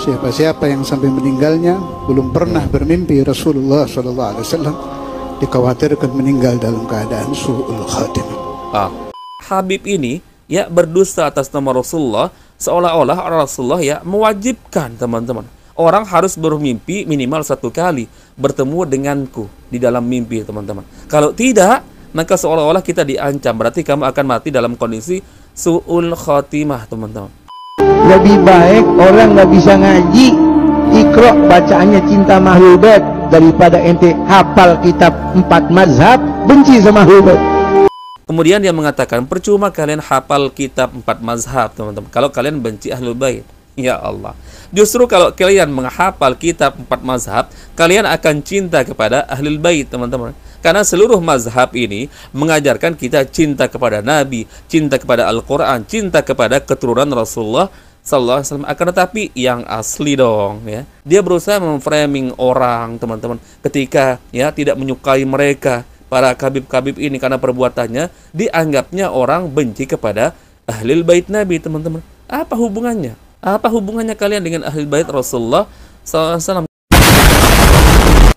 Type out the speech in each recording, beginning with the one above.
Siapa-siapa yang sampai meninggalnya belum pernah bermimpi Rasulullah SAW, dikhawatirkan meninggal dalam keadaan su'ul khatimah. Habib ini ya berdusta atas nama Rasulullah, seolah-olah Rasulullah ya mewajibkan teman-teman, orang harus bermimpi minimal 1 kali bertemu denganku di dalam mimpi teman-teman. Kalau tidak, maka seolah-olah kita diancam, berarti kamu akan mati dalam kondisi su'ul khatimah teman-teman. Lebih baik orang nggak bisa ngaji, Iqra bacaannya cinta Ahlul Bait daripada ente hafal kitab 4 mazhab benci sama Ahlul Bait. Kemudian dia mengatakan percuma kalian hafal kitab 4 mazhab teman-teman kalau kalian benci Ahlul Bait. Ya Allah, justru kalau kalian menghafal kitab 4 mazhab, kalian akan cinta kepada Ahlul Bait teman-teman. Karena seluruh mazhab ini mengajarkan kita cinta kepada Nabi, cinta kepada Al-Quran, cinta kepada keturunan Rasulullah SAW. Akan tetapi yang asli dong ya, dia berusaha memframing orang teman-teman ketika ya tidak menyukai mereka, para kabib-kabib ini, karena perbuatannya dianggapnya orang benci kepada Ahlul Bait Nabi teman-teman. Apa hubungannya? Apa hubungannya kalian dengan Ahlul Bait Rasulullah SAW?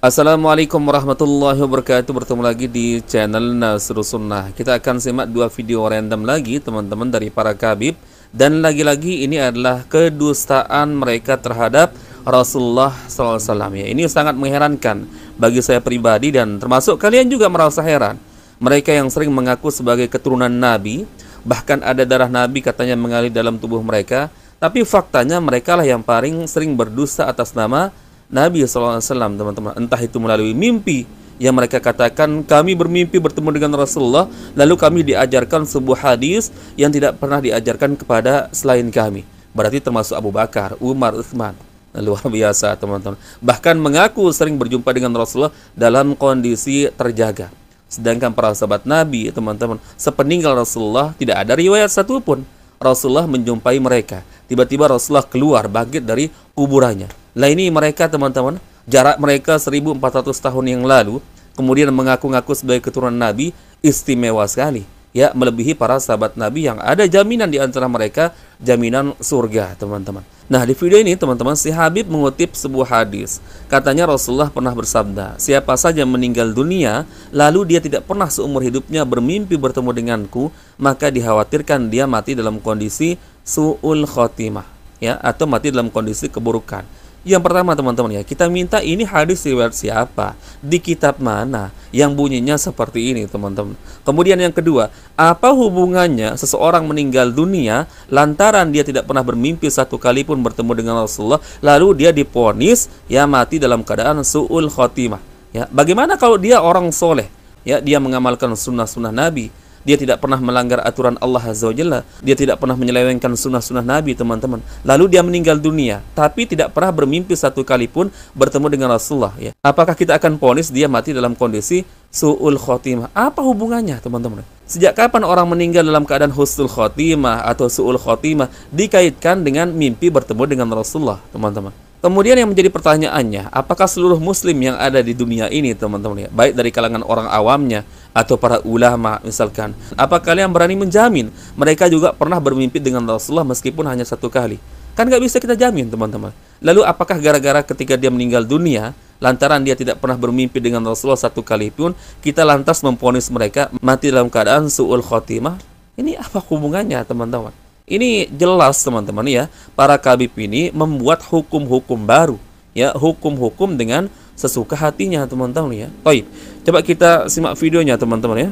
Assalamualaikum warahmatullahi wabarakatuh. Bertemu lagi di channel Nasrus Sunnah. Kita akan simak 2 video random lagi teman-teman dari para kabib. Dan lagi-lagi ini adalah kedustaan mereka terhadap Rasulullah SAW ya. Ini sangat mengherankan bagi saya pribadi dan termasuk kalian juga merasa heran. Mereka yang sering mengaku sebagai keturunan Nabi, bahkan ada darah Nabi katanya mengalir dalam tubuh mereka, tapi faktanya mereka lah yang paling sering berdusta atas nama Nabi SAW teman-teman. Entah itu melalui mimpi yang mereka katakan kami bermimpi bertemu dengan Rasulullah, lalu kami diajarkan sebuah hadis yang tidak pernah diajarkan kepada selain kami. Berarti termasuk Abu Bakar, Umar, Utsman. Luar biasa teman-teman. Bahkan mengaku sering berjumpa dengan Rasulullah dalam kondisi terjaga. Sedangkan para sahabat Nabi teman-teman, sepeninggal Rasulullah tidak ada riwayat satupun Rasulullah menjumpai mereka. Tiba-tiba Rasulullah keluar bangkit dari kuburannya. Lah ini mereka teman-teman, jarak mereka 1400 tahun yang lalu, kemudian mengaku-ngaku sebagai keturunan Nabi, istimewa sekali. Ya, melebihi para sahabat Nabi yang ada jaminan di antara mereka, jaminan surga teman-teman. Nah di video ini teman-teman, si Habib mengutip sebuah hadis. Katanya Rasulullah pernah bersabda, siapa saja meninggal dunia, lalu dia tidak pernah seumur hidupnya bermimpi bertemu denganku, maka dikhawatirkan dia mati dalam kondisi su'ul khotimah ya, atau mati dalam kondisi keburukan. Yang pertama teman-teman ya, kita minta ini hadis riwayat siapa, di kitab mana yang bunyinya seperti ini teman-teman. Kemudian yang kedua, apa hubungannya seseorang meninggal dunia lantaran dia tidak pernah bermimpi 1 kali pun bertemu dengan Rasulullah, lalu dia diponis ya mati dalam keadaan su'ul khotimah ya. Bagaimana kalau dia orang soleh ya, dia mengamalkan sunnah-sunnah Nabi, dia tidak pernah melanggar aturan Allah Azza wa Jalla, dia tidak pernah menyelewengkan sunnah-sunnah Nabi teman-teman, lalu dia meninggal dunia tapi tidak pernah bermimpi 1 kali pun bertemu dengan Rasulullah ya. Apakah kita akan ponis dia mati dalam kondisi su'ul khotimah? Apa hubungannya teman-teman? Sejak kapan orang meninggal dalam keadaan husnul khotimah atau su'ul khotimah dikaitkan dengan mimpi bertemu dengan Rasulullah teman-teman? Kemudian yang menjadi pertanyaannya, apakah seluruh muslim yang ada di dunia ini teman-teman ya, baik dari kalangan orang awamnya atau para ulama misalkan, apa kalian berani menjamin mereka juga pernah bermimpi dengan Rasulullah meskipun hanya 1 kali? Kan nggak bisa kita jamin teman-teman. Lalu apakah gara-gara ketika dia meninggal dunia lantaran dia tidak pernah bermimpi dengan Rasulullah 1 kali pun, kita lantas memvonis mereka mati dalam keadaan su'ul khotimah? Ini apa hubungannya teman-teman? Ini jelas teman-teman ya, para kabib ini membuat hukum-hukum baru ya, hukum-hukum dengan sesuka hatinya teman-teman ya. Baik, coba kita simak videonya teman-teman ya.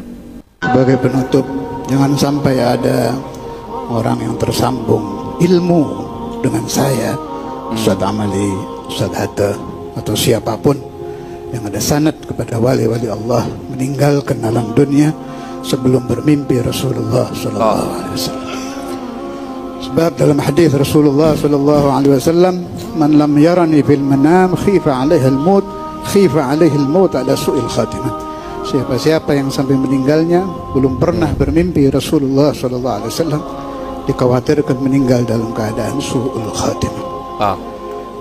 Sebagai penutup, jangan sampai ada orang yang tersambung ilmu dengan saya, Ustaz Amali, Ustaz Hatta, atau siapapun yang ada sanad kepada wali-wali Allah meninggalkan alam dunia sebelum bermimpi Rasulullah SAW. Sebab dalam hadis Rasulullah SAW, man lam yarani fil manam khifa alaihi al-maut, khifa alaihi al-maut ala su'il khatimah. Siapa-siapa yang sampai meninggalnya belum pernah bermimpi Rasulullah SAW, dikhawatirkan meninggal dalam keadaan su'ul khatimah.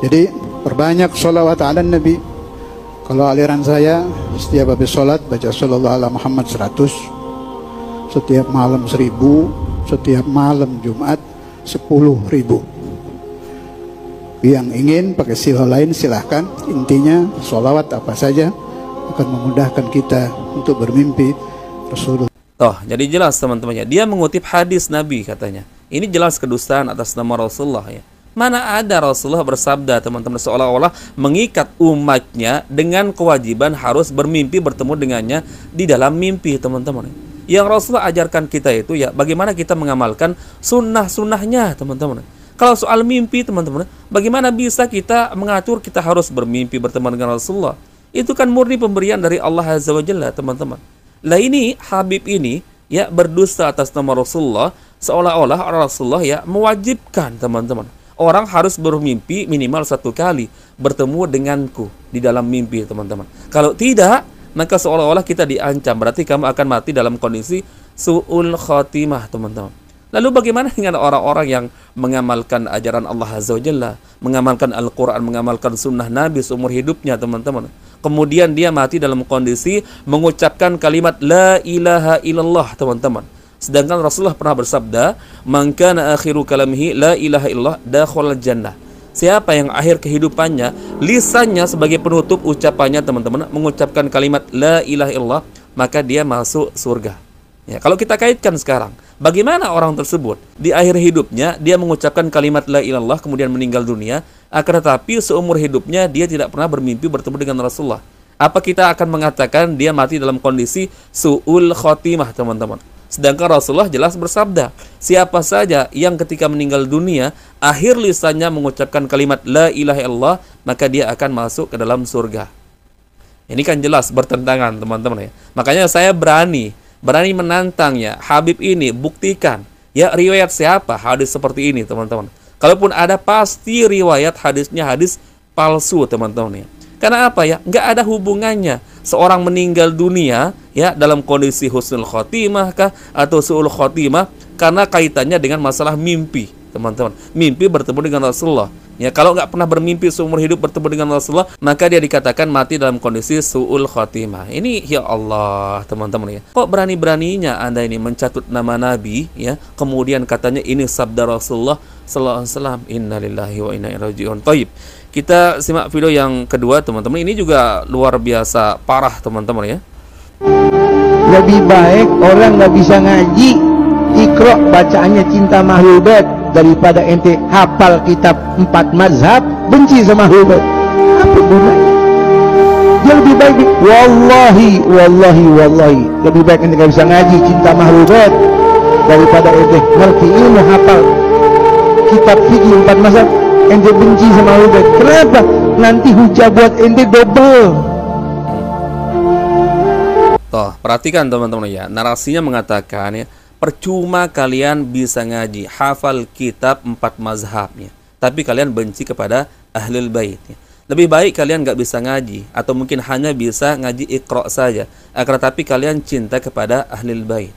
Jadi perbanyak sholawat ala Nabi. Kalau aliran saya, setiap habis sholat baca sallallahu ala Muhammad 100, setiap malam 1000, setiap malam Jumat 10.000. Yang ingin pakai silah lain silahkan. Intinya sholawat apa saja akan memudahkan kita untuk bermimpi Rasulullah. Toh, jadi jelas teman-temannya. Dia mengutip hadis Nabi katanya. Ini jelas kedustaan atas nama Rasulullah ya. Mana ada Rasulullah bersabda teman-teman seolah-olah mengikat umatnya dengan kewajiban harus bermimpi bertemu dengannya di dalam mimpi teman-teman. Yang Rasulullah ajarkan kita itu ya bagaimana kita mengamalkan sunnah-sunnahnya teman-teman. Kalau soal mimpi teman-teman, bagaimana bisa kita mengatur kita harus bermimpi bertemu dengan Rasulullah? Itu kan murni pemberian dari Allah Azza wa Jalla teman-teman. Lah ini Habib ini ya berdusta atas nama Rasulullah seolah-olah Rasulullah ya mewajibkan teman-teman. Orang harus bermimpi minimal 1 kali bertemu denganku di dalam mimpi teman-teman. Kalau tidak, maka seolah-olah kita diancam. Berarti kamu akan mati dalam kondisi su'ul khotimah teman-teman. Lalu bagaimana dengan orang-orang yang mengamalkan ajaran Allah Azza wa Jalla, mengamalkan Al-Quran, mengamalkan sunnah Nabi seumur hidupnya teman-teman. Kemudian dia mati dalam kondisi mengucapkan kalimat La ilaha illallah teman-teman. Sedangkan Rasulullah pernah bersabda, "Man kana akhiru kalamihi la ilaha illallah dakhala jannah." Siapa yang akhir kehidupannya lisannya sebagai penutup ucapannya teman-teman mengucapkan kalimat la ilaha illallah, maka dia masuk surga. Ya, kalau kita kaitkan sekarang, bagaimana orang tersebut di akhir hidupnya dia mengucapkan kalimat la ilaha illallah kemudian meninggal dunia, akan tetapi seumur hidupnya dia tidak pernah bermimpi bertemu dengan Rasulullah. Apa kita akan mengatakan dia mati dalam kondisi su'ul khotimah teman-teman? Sedangkan Rasulullah jelas bersabda, siapa saja yang ketika meninggal dunia akhir lisannya mengucapkan kalimat la ilaha illallah, maka dia akan masuk ke dalam surga. Ini kan jelas bertentangan teman-teman ya. Makanya saya berani menantangnya. Habib ini buktikan ya riwayat siapa hadis seperti ini teman-teman. Kalaupun ada pasti riwayat hadisnya hadis palsu teman-teman ya. Karena apa ya? Nggak ada hubungannya seorang meninggal dunia ya dalam kondisi husnul khotimah kah atau su'ul khotimah karena kaitannya dengan masalah mimpi teman-teman. Mimpi bertemu dengan Rasulullah. Ya kalau nggak pernah bermimpi seumur hidup bertemu dengan Rasulullah, maka dia dikatakan mati dalam kondisi su'ul khotimah. Ini ya Allah teman-teman ya. Kok berani-beraninya Anda ini mencatut nama Nabi ya, kemudian katanya ini sabda Rasulullah sallallahu alaihi wasallam. Innalillahi wa inna ilaihi raji'un. Thayyib. Kita simak video yang kedua teman-teman. Ini juga luar biasa parah teman-teman ya. Lebih baik orang nggak bisa ngaji Iqra bacaannya cinta Ahlul Bait daripada ente hafal kitab 4 mazhab benci sama Ahlul Bait. Apa gunanya? Dia lebih baik wallahi lebih baik ente nggak bisa ngaji cinta Ahlul Bait daripada ente ngerti ilmu hafal kitab fikih 4 mazhab ente benci sama Ahlul Bait. Kenapa? Nanti hujah buat ente double. Toh, perhatikan teman-teman ya. Narasinya mengatakan ya, percuma kalian bisa ngaji, hafal kitab 4 mazhabnya, tapi kalian benci kepada Ahlul Bait ya. Lebih baik kalian nggak bisa ngaji atau mungkin hanya bisa ngaji Iqra saja, akan tetapi kalian cinta kepada Ahlul Bait.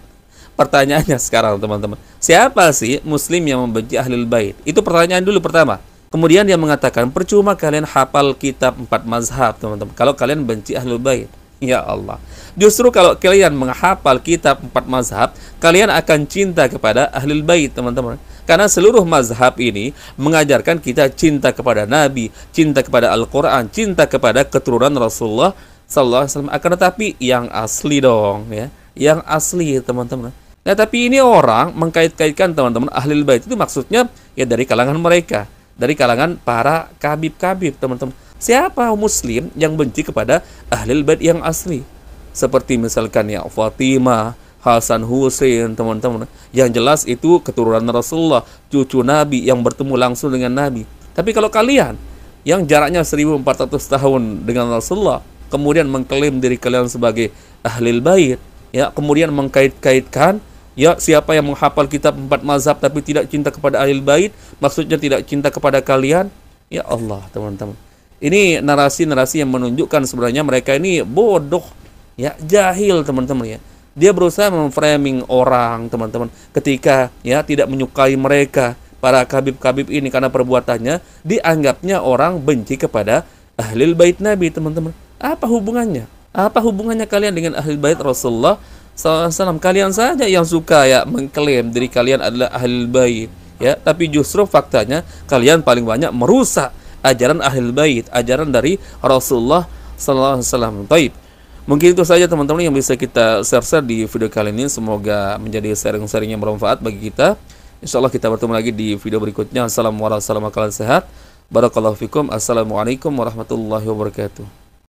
Pertanyaannya sekarang teman-teman, siapa sih muslim yang membenci Ahlul Bait? Itu pertanyaan dulu pertama. Kemudian dia mengatakan percuma kalian hafal kitab 4 mazhab teman-teman kalau kalian benci Ahlul Bait. Ya Allah, justru kalau kalian menghafal kitab 4 mazhab, kalian akan cinta kepada Ahlul Bait teman-teman. Karena seluruh mazhab ini mengajarkan kita cinta kepada Nabi, cinta kepada Al-Quran, cinta kepada keturunan Rasulullah sallallahu alaihi wasallam. Akan tetapi yang asli dong ya, yang asli teman-teman. Nah tapi ini orang mengkait-kaitkan teman-teman Ahlul Bait itu maksudnya ya dari kalangan mereka, dari kalangan para kabib-kabib teman-teman. Siapa muslim yang benci kepada Ahlul Bait yang asli? Seperti misalkan ya Fatimah, Hasan, Husain teman-teman. Yang jelas itu keturunan Rasulullah, cucu Nabi yang bertemu langsung dengan Nabi. Tapi kalau kalian yang jaraknya 1400 tahun dengan Rasulullah, kemudian mengklaim diri kalian sebagai Ahlul Bait, ya, kemudian mengkait-kaitkan ya siapa yang menghafal kitab 4 mazhab tapi tidak cinta kepada Ahlul Bait, maksudnya tidak cinta kepada kalian. Ya Allah teman-teman. Ini narasi-narasi yang menunjukkan sebenarnya mereka ini bodoh, ya, jahil teman-teman ya. Dia berusaha memframing orang teman-teman ketika ya tidak menyukai mereka, para kabib-kabib ini karena perbuatannya dianggapnya orang benci kepada Ahlul Bait Nabi teman-teman. Apa hubungannya? Apa hubungannya kalian dengan Ahlul Bait Rasulullah SAW? Kalian saja yang suka ya mengklaim diri kalian adalah Ahlul Bait. ya, tapi justru faktanya kalian paling banyak merusak ajaran Ahlul Bait, ajaran dari Rasulullah sallallahu alaihi wasallam. Baik. Mungkin itu saja teman-teman yang bisa kita share di video kali ini. Semoga menjadi sharing-sharing yang bermanfaat bagi kita. Insyaallah kita bertemu lagi di video berikutnya. Assalamualaikum warahmatullahi wabarakatuh. Barakallahu fikum. Assalamualaikum warahmatullahi wabarakatuh.